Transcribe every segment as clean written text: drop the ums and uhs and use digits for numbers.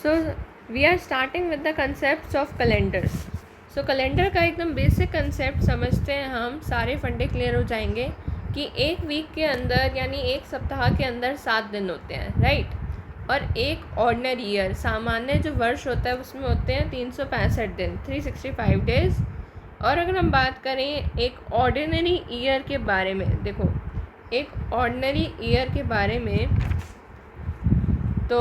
So we are starting with the concept of calendars. So calendar का एकदम basic concept समझते हैं हम, सारे फंडे क्लियर हो जाएंगे कि एक वीक के अंदर यानी एक सप्ताह के अंदर 7 दिन होते हैं, राइट। और एक ऑर्डिनरी ईयर, सामान्य जो वर्ष होता है उसमें होते हैं 365 दिन, 365 डेज। और अगर हम बात करें एक ऑर्डिनरी ईयर के बारे में, देखो एक ऑर्डिनरी ईयर के बारे में, तो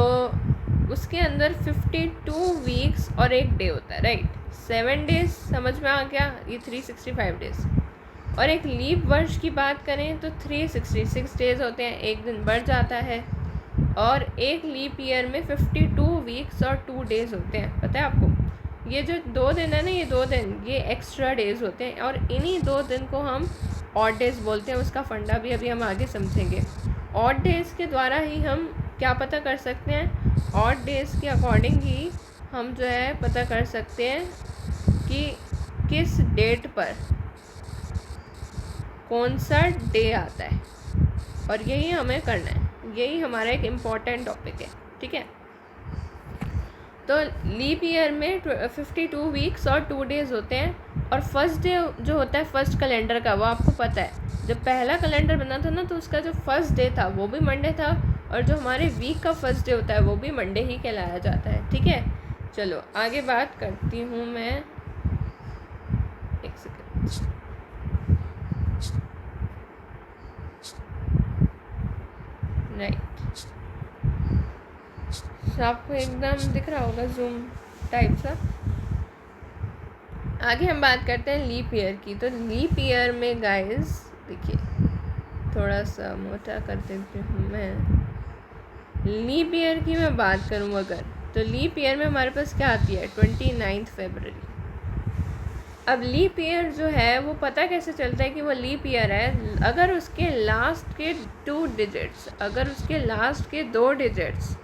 उसके अंदर 52 वीक्स और एक डे होता है, राइट। 7 डेज समझ में आ गया, ये 365 डेज। और एक लीप वर्ष की बात करें तो 366 डेज होते हैं, एक दिन बढ़ जाता है। और एक लीप ईयर में 52 वीक्स और 2 डेज होते हैं। पता है आपको, ये जो 2 दिन है ना, ये 2 दिन ये एक्स्ट्रा डेज होते हैं, और इन्हीं 2 दिन को हम ऑड डेज बोलते हैं। उसका फंडा भी अभी हम आगे समझेंगे। ऑड डेज के द्वारा ही हम क्या पता कर सकते हैं, ऑड डेज के अकॉर्डिंग ही हम जो है पता कर सकते हैं कि किस डेट पर कौन सा डे आता है, और यही हमें करना है, यही हमारा एक इम्पॉर्टेंट टॉपिक है, ठीक है। तो लीप ईयर में 52 वीक्स और 2 डेज होते हैं। और फर्स्ट डे जो होता है फर्स्ट कैलेंडर का, वो आपको पता है, जब पहला कैलेंडर बना था ना, तो उसका जो फर्स्ट डे था वो भी मंडे था, और जो हमारे वीक का फर्स्ट डे होता है वो भी मंडे ही कहलाया जाता है, ठीक है। चलो आगे बात करती हूँ मैं, एक सेकेंड। राइट, आपको एकदम दिख रहा होगा जूम टाइप सा। आगे हम बात करते हैं लीप ईयर की। तो लीप ईयर में गाइस देखिए, थोड़ा सा मोटा कर देती हूँ मैं। लीप ईयर की मैं बात करूँ अगर, तो लीप ईयर में हमारे पास क्या आती है, 29 फरवरी। अब लीप ईयर जो है वो पता कैसे चलता है कि वो लीप ईयर है, अगर उसके लास्ट के 2 डिजिट्स, अगर उसके लास्ट के 2 डिजिट्स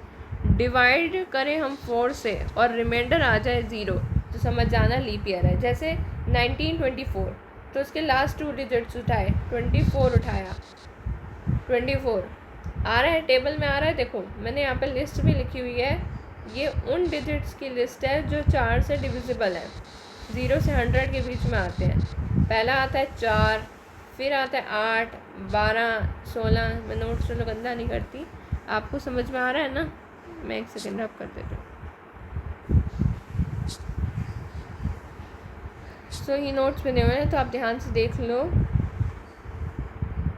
डिवाइड करें हम 4 से और रिमाइंडर आ जाए 0, तो समझ जाना लीप ईयर है। जैसे 1924, तो उसके लास्ट 2 डिजिट्स उठाए, 24 उठाया, 24 आ रहा है, टेबल में आ रहा है। देखो मैंने यहाँ पे लिस्ट भी लिखी हुई है, ये उन डिजिट्स की लिस्ट है जो 4 से डिविजिबल है, 0 से 100 के बीच में आते हैं। पहला आता है 4, फिर आता है 8, 12, 16। मैं नोट्स चलो गंदा नहीं करती, आपको समझ में आ रहा है ना। मैं एक सेकेंड रब कर देती हूँ। सो ये नोट्स बने हुए हैं, तो आप ध्यान से देख लो।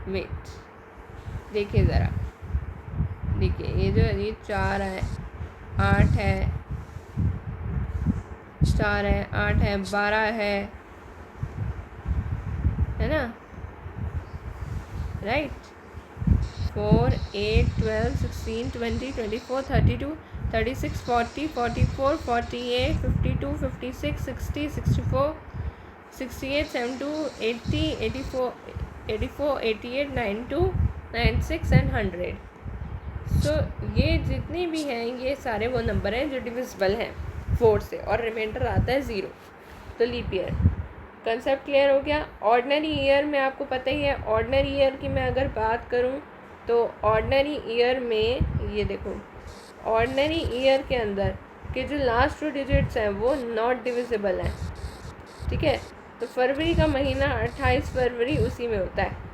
वेट, देखिए ज़रा, देखिए ये जो ये 4 है, 8 है, 4 है, 8 है, 12 है ना, राइट। 4, 8, 12, 16, 20, 24, 32, 36, 40, 44, 48, 52, 56, 60, 64, 68, 72, 80, 84, 88, 92, 96 एंड 100। सो ये जितनी भी हैं ये सारे वो नंबर हैं जो डिविजिबल हैं 4 से, और रिमाइंडर आता है 0। तो लीप ईयर कंसेप्ट क्लियर हो गया। ऑर्डिनरी ईयर में आपको पता ही है, ऑर्डिनरी ईयर की मैं अगर बात करूं तो ऑर्डिनरी ईयर में ये देखो, ऑर्डिनरी ईयर के अंदर के जो लास्ट 2 डिजिट्स हैं वो नॉट डिविजिबल हैं, ठीक है। तो फरवरी का महीना 28 फरवरी उसी में होता है।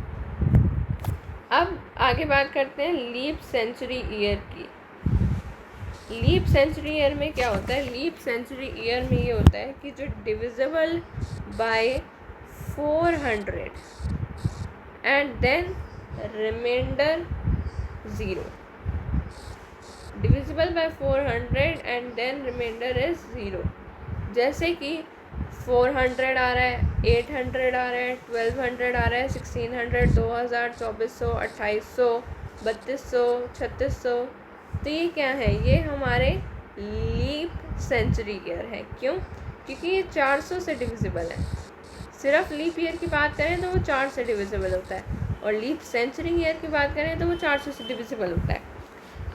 अब आगे बात करते हैं लीप सेंचुरी ईयर की। लीप सेंचुरी ईयर में क्या होता है, लीप सेंचुरी ईयर में ये होता है कि जो divisible by 400 and then remainder 0, divisible by 400 and then remainder is 0। जैसे कि 400 आ रहा है, 800 आ रहा है, 1200 आ रहा है, 1600, 2000, 2400, 2800, 3200, 3600। तो ये क्या है, ये हमारे लीप सेंचुरी ईयर है। क्यों? क्योंकि ये 400 से डिविजिबल है। सिर्फ लीप ईयर की बात करें तो वो 4 से डिविजिबल होता है, और लीप सेंचुरी ईयर की बात करें तो वो 400 से डिविजिबल होता है।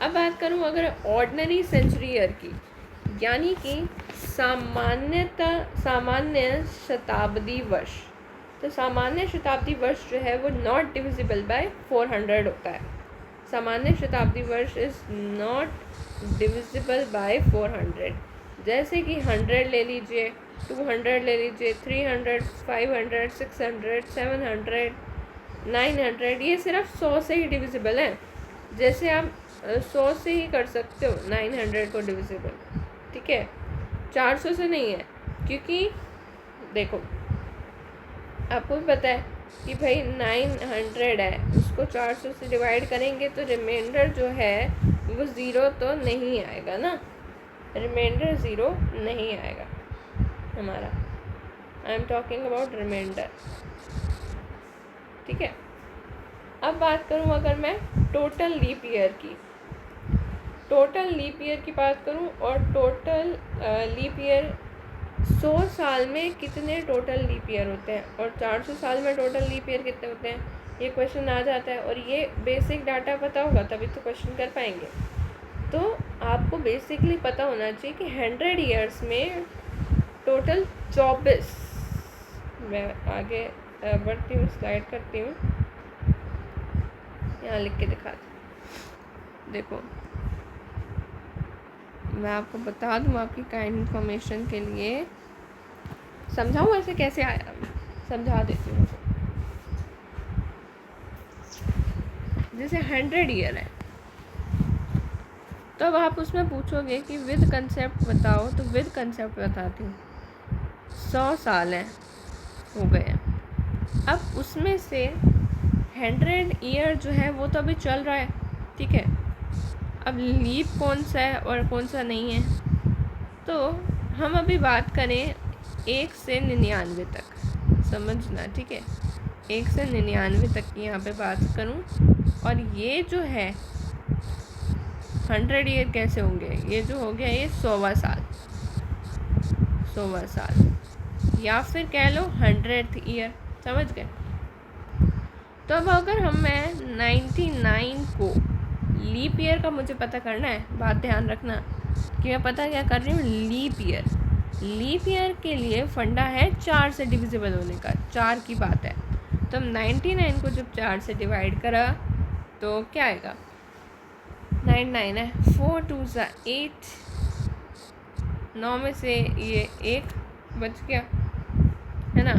अब बात करूँ अगर ऑर्डिनरी सेंचुरी ईयर की, यानी कि सामान्य शताब्दी वर्ष, तो सामान्य शताब्दी वर्ष जो है वो नॉट डिविजिबल बाय 400 होता है। सामान्य शताब्दी वर्ष इज़ नॉट डिविजिबल बाय 400। जैसे कि 100 ले लीजिए, 200 ले लीजिए, 300, 500, 600, 700, 900, ये सिर्फ 100 से ही डिविजिबल है। जैसे आप 100 से ही कर सकते हो 900 को डिविजिबल, ठीक है, 400 से नहीं है। क्योंकि देखो आपको भी पता है कि भाई 900 है, उसको 400 से डिवाइड करेंगे तो रिमाइंडर जो है वो ज़ीरो तो नहीं आएगा ना, रिमाइंडर ज़ीरो नहीं आएगा हमारा। I am talking about remainder, ठीक है। अब बात करूँ अगर मैं टोटल लीप ईयर की, टोटल लीप ईयर की बात करूँ, और टोटल लीप ईयर 100 साल में कितने टोटल लीप ईयर होते हैं और 400 साल में टोटल लीप ईयर कितने होते हैं, ये क्वेश्चन आ जाता है। और ये बेसिक डाटा पता होगा तभी तो क्वेश्चन कर पाएंगे। तो आपको बेसिकली पता होना चाहिए कि 100 ईयर्स में टोटल 24, मैं आगे बढ़ती हूँ, स्लाइड करती हूँ, यहाँ लिख के दिखाती। देखो मैं आपको बता दूँ आपकी काइंड इन्फॉर्मेशन के लिए, समझाऊँ ऐसे कैसे आया, समझा देती हूँ। जैसे 100 ईयर है, तो अब आप उसमें पूछोगे कि विद कंसेप्ट बताओ, तो विद कंसेप्ट बताती हूँ। 100 साल हैं, हो गए हैं। अब उसमें से 100 ईयर जो है वो तो अभी चल रहा है, ठीक है। अब लीप कौन सा है और कौन सा नहीं है, तो हम अभी बात करें 1 से 99 तक, समझना, ठीक है। 1 से 99 तक की यहाँ पे बात करूँ, और ये जो है 100 ईयर कैसे होंगे, ये जो हो गया ये 100वां साल, 100वां साल, या फिर कह लो 100th ईयर, समझ गए। तो अब अगर मैं 99 को लीप ईयर का मुझे पता करना है, बात ध्यान रखना कि मैं पता क्या कर रही हूँ, लीप ईयर। लीप ईयर के लिए फंडा है 4 से डिविजिबल होने का, 4 की बात है। तो हम 99 को जब 4 से डिवाइड करा तो क्या आएगा, 99 है, 4 2 8, 9 में से ये 1 बच गया है ना,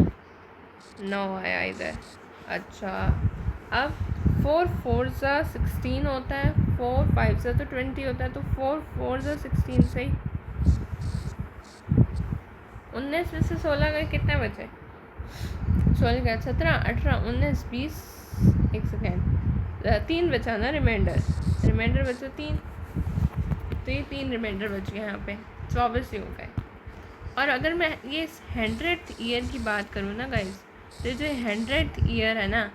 9 आया इधर। अच्छा, अब 4 4 16 होता है, 4 5 तो 20 होता है, तो 4 4 16 से ही 19 में से 16 गए, कितने बचे, 16 गए, 17 18 19 20, एक सेकेंड, 3 बचा ना रिमाइंडर बचा 3, तो ये 3 रिमाइंडर बच गए, यहाँ पे 24 ही हो गए। और अगर मैं ये 100th ईयर की बात करूँ ना गाइस, तो जो 100th ईयर है ना,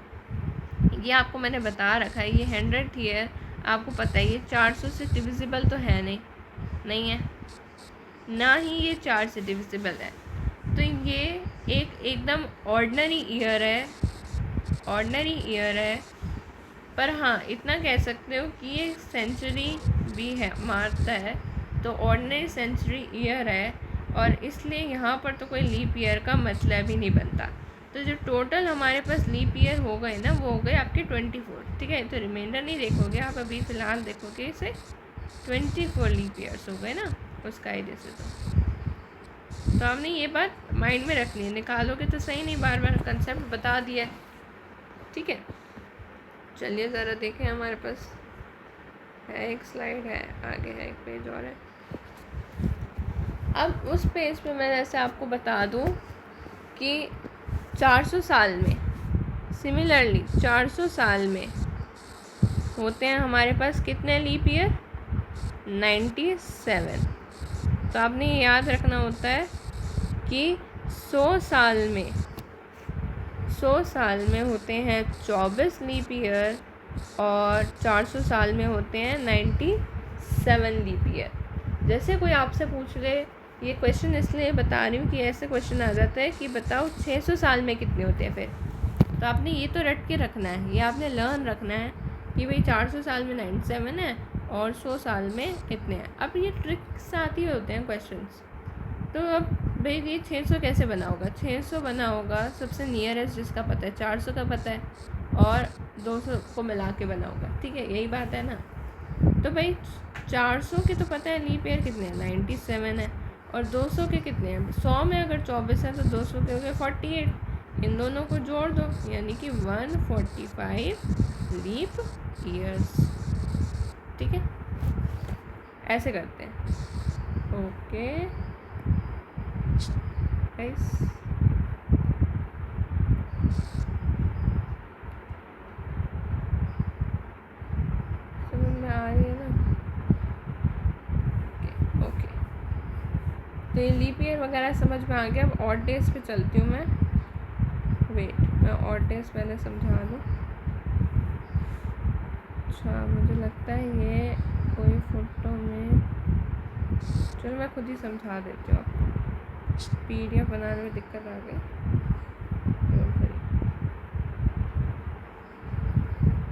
ये आपको मैंने बता रखा है, ये 100th ईयर आपको पता है ये 400 से डिविजिबल तो है नहीं है ना ही ये 4 से डिविजिबल है। तो ये एकदम ऑर्डिनरी ईयर है, पर हाँ इतना कह सकते हो कि ये सेंचुरी भी है, मारता है, तो ऑर्डिनरी सेंचुरी ईयर है, और इसलिए यहाँ पर तो कोई लीप ईयर का मतलब ही नहीं बनता। तो जो टोटल हमारे पास लीप ईयर हो गए ना, वो हो गए आपके 24, ठीक है। तो रिमाइंडर नहीं देखोगे आप, अभी फ़िलहाल देखोगे इसे 24 लीप ईयर्स हो गए ना उस कायदे से। तो आपने ये बात माइंड में रखनी है, निकालोगे तो सही नहीं, बार बार कंसेप्ट बता दिया, ठीक है। चलिए ज़रा देखें, हमारे पास है एक स्लाइड है, आगे है एक पेज और है। अब उस पेज पे मैं ऐसे आपको बता दूं कि 400 साल में, सिमिलरली 400 साल में होते हैं हमारे पास कितने लीप ईयर, 97। तो आपने याद रखना होता है कि 100 साल में होते हैं 24 लीप ईयर, और 400 साल में होते हैं 97 लीप ईयर। जैसे कोई आपसे पूछ ले, ये क्वेश्चन इसलिए बता रही हूँ कि ऐसे क्वेश्चन आ जाता है कि बताओ 600 साल में कितने होते हैं, फिर तो आपने ये तो रट के रखना है, ये आपने लर्न रखना है कि भाई 400 साल में 97 है और 100 साल में कितने हैं। अब ये ट्रिक्स आती होते हैं क्वेश्चंस, तो अब भाई ये 600 कैसे बना होगा, 600 बना होगा सबसे नियरेस्ट जिसका पता है, 400 का पता है, और 200 को मिला के बना होगा, ठीक है, यही बात है ना। तो भाई 400 के तो पता है लीप ईयर कितने हैं, 97 है, और 200 के कितने हैं, 100 में अगर 24 है तो 200 के हो गए 48। इन दोनों को जोड़ दो, यानी कि 145 लीप ईयर्स, ठीक है, ऐसे करते हैं। ओके गाइस, समझ में आ रही है ना? ओके, तो ये लीप ईयर वगैरह समझ में आ गया। अब ऑड डेज पे चलती हूँ मैं। वेट, मैं ऑड डेज पहले समझा दूँ। अच्छा, मुझे लगता है ये कोई फोटो में, चलो मैं खुद ही समझा देती हूँ आपको, PDF बनाने में दिक्कत आ गई।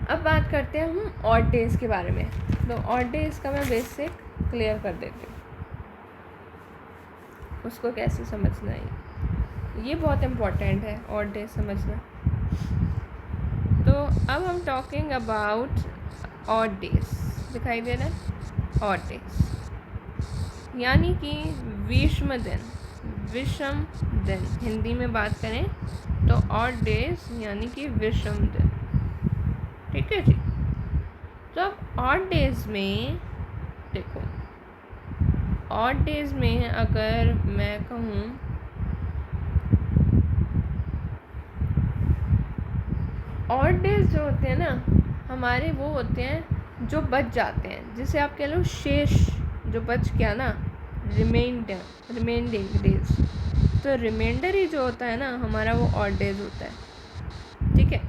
अब बात करते हैं हम ऑड डेज के बारे में। तो ऑड डेज का मैं बेसिक क्लियर कर देती हूँ, उसको कैसे समझना है, ये बहुत इम्पोर्टेंट है ऑड डेज समझना। तो अब हम टॉकिंग अबाउट ऑड डेज, दिखाई दे रहा है ऑड डेज, यानी कि विषम दिन, विषम दिन हिंदी में बात करें तो ऑड डेज यानी कि विषम दिन, ठीक है जी। तो अब ऑड डेज में देखो, ऑड डेज में अगर मैं कहूँ, ऑड डेज जो होते हैं ना हमारे, वो होते हैं जो बच जाते हैं, जिसे आप कह लो शेष, जो बच गया ना, रिमेंडिंग डेज। तो रिमाइंडर ही जो होता है ना हमारा, वो ऑड डेज होता है, ठीक है।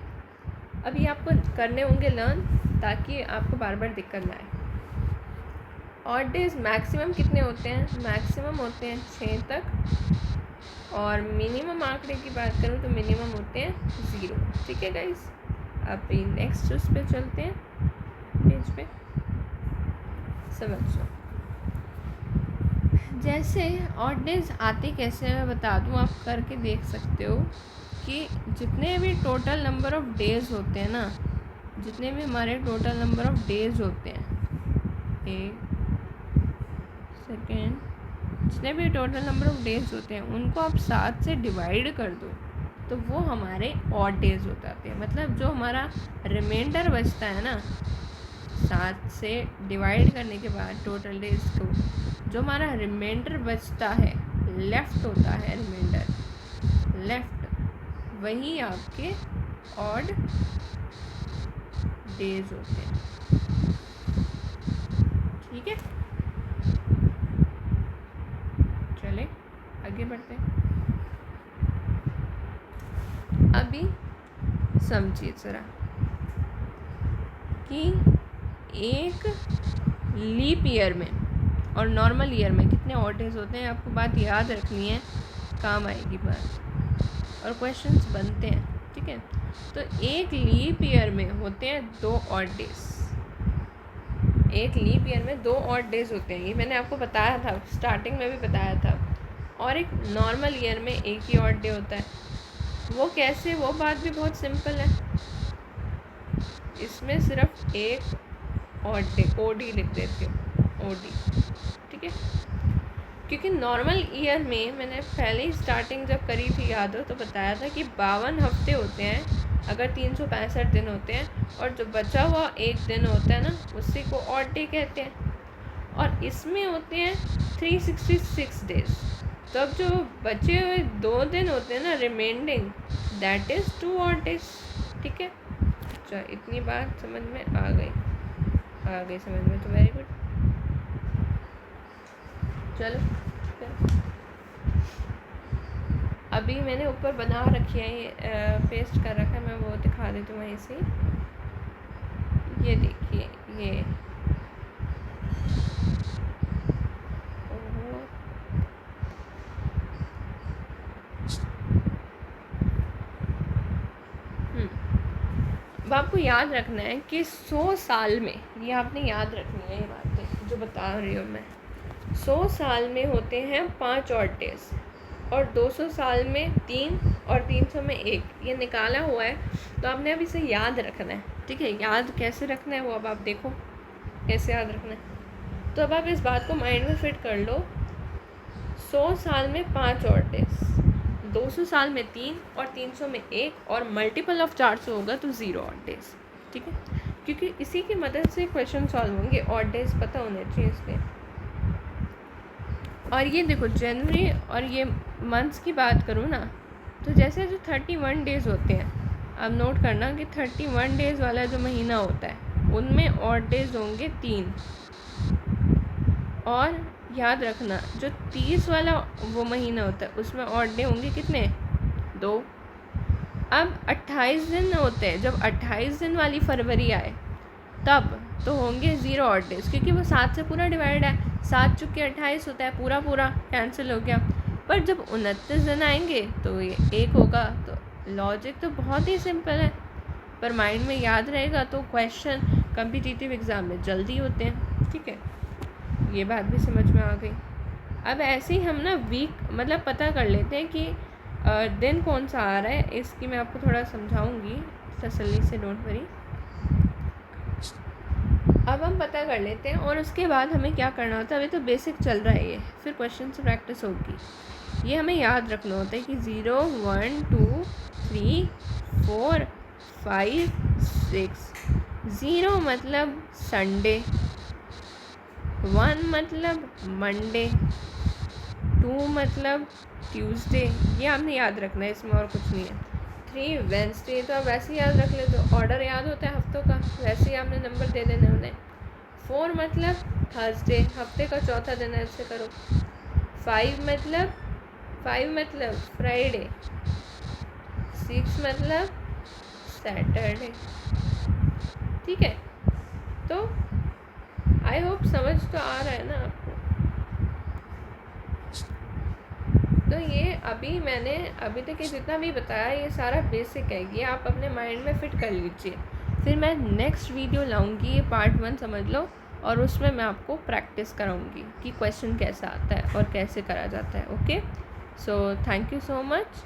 अभी आपको करने होंगे लर्न, ताकि आपको बार बार दिक्कत ना आए। ऑड डेज मैक्सिमम कितने होते हैं, मैक्सिमम होते हैं 6 तक, और मिनिमम आंकड़े की बात करूँ तो मिनिमम होते हैं 0, ठीक है गाइस। अब नेक्स्ट उस पे चलते हैं, पेज पे समझो। जैसे ऑड डेज आते कैसे मैं बता दूँ, आप करके देख सकते हो कि जितने भी टोटल नंबर ऑफ डेज होते हैं ना, जितने भी हमारे टोटल नंबर ऑफ डेज होते हैं, एक सेकेंड, जितने भी टोटल नंबर ऑफ डेज होते हैं उनको आप 7 से डिवाइड कर दो, तो वो हमारे ऑड डेज हो जाते हैं। मतलब जो हमारा रिमाइंडर बचता है ना, 7 से डिवाइड करने के बाद टोटल डेज को, जो हमारा रिमाइंडर बचता है, लेफ़्ट होता है रिमाइंडर, लेफ़्ट, वही आपके ऑड डेज होते हैं, ठीक है। चले आगे बढ़ते हैं। अभी समझिए ज़रा कि एक लीप ईयर में और नॉर्मल ईयर में कितने ऑड डेज होते हैं। आपको बात याद रखनी है, काम आएगी बात, और क्वेश्चंस बनते हैं, ठीक है। तो एक लीप ईयर में होते हैं 2 ऑड डेज, एक लीप ईयर में 2 ऑड डेज होते हैं, ये मैंने आपको बताया था, स्टार्टिंग में भी बताया था। और एक नॉर्मल ईयर में एक ही ऑड डे होता है। वो कैसे, वो बात भी बहुत सिंपल है, इसमें सिर्फ एक ऑड डे, ओडी लिख देती हूँ, ओडी, ठीक है। क्योंकि नॉर्मल ईयर में मैंने पहले ही स्टार्टिंग जब करी थी, याद हो तो बताया था कि 52 हफ्ते होते हैं अगर 365 दिन होते हैं, और जो बचा हुआ एक दिन होता है ना, उसी को ऑड डे कहते हैं। और इसमें होते हैं 366 डेज। तो अब जो बचे हुए 2 दिन होते हैं ना रिमेंडिंग, दैट इज़ 2 ऑड डेज, ठीक है। अच्छा, इतनी बात समझ में आ गई समझ में, तो वेरी गुड। चलो फिर अभी मैंने ऊपर बना रखी है, ये पेस्ट कर रखा है, मैं वो दिखा देती हूँ वहीं से। ये देखिए, ये अब आपको याद रखना है कि 100 साल में, ये आपने याद रखनी है, ये बातें जो बता रही हूँ मैं, 100 साल में होते हैं 5 ऑड डेज, और 200 साल में 3 और 300 में 1, ये निकाला हुआ है। तो आपने अब इसे याद रखना है, ठीक है। याद कैसे रखना है वो अब आप देखो कैसे याद रखना है। तो अब आप इस बात को माइंड में फिट कर लो, 100 साल में 5 और डेज, 200 साल में 3 और 300 में 1, और मल्टीपल ऑफ 400 होगा तो 0 और डेज, ठीक है। क्योंकि इसी की मदद से क्वेश्चन सॉल्व होंगे, और डेज पता होने चाहिए इसलिए। और ये देखो जनवरी और ये मंथ्स की बात करूँ ना, तो जैसे जो 31 डेज़ होते हैं, अब नोट करना कि 31 डेज़ वाला जो महीना होता है उनमें ऑड डेज़ होंगे 3, और याद रखना जो 30 वाला वो महीना होता है उसमें ऑड डे होंगे कितने, 2। अब 28 दिन होते हैं, जब 28 दिन वाली फरवरी आए तब तो होंगे 0 ऑड डेज, क्योंकि वो 7 से पूरा डिवाइड है, 7 चुके 28 होता है, पूरा पूरा कैंसिल हो गया। पर जब 29 दिन आएंगे तो ये 1 होगा। तो लॉजिक तो बहुत ही सिंपल है, पर माइंड में याद रहेगा तो क्वेश्चन कॉम्पिटिटिव एग्ज़ाम में जल्दी होते हैं, ठीक है। ये बात भी समझ में आ गई। अब ऐसे ही हम ना वीक मतलब पता कर लेते हैं कि दिन कौन सा आ रहा है, इसकी मैं आपको थोड़ा समझाऊंगी तसल्ली से, डोंट वरी। अब हम पता कर लेते हैं और उसके बाद हमें क्या करना होता है। अभी तो बेसिक चल रहा है ये, फिर क्वेश्चन से प्रैक्टिस होगी। ये हमें याद रखना होता है कि 0, 1, 2, 3, 4, 5, 6। 0 मतलब संडे, 1 मतलब मंडे, 2 मतलब ट्यूसडे, ये आपने याद रखना है, इसमें और कुछ नहीं है। 3 वेंसडे, तो आप वैसे ही याद रख ले, तो ऑर्डर याद होता है हफ्तों का, वैसे ही आपने नंबर दे देने उन्हें। 4 मतलब थर्सडे, हफ्ते का चौथा दिन है, ऐसे करो। 5 मतलब फ्राइडे, 6 मतलब सैटरडे, ठीक है। तो आई होप समझ तो आ रहा है ना आपको। तो ये अभी तक ये जितना भी बताया ये सारा बेसिक है, ये आप अपने माइंड में फिट कर लीजिए। फिर मैं नेक्स्ट वीडियो लाऊंगी, ये पार्ट 1 समझ लो, और उसमें मैं आपको प्रैक्टिस कराऊंगी कि क्वेश्चन कैसा आता है और कैसे करा जाता है। Okay, so thank you so much.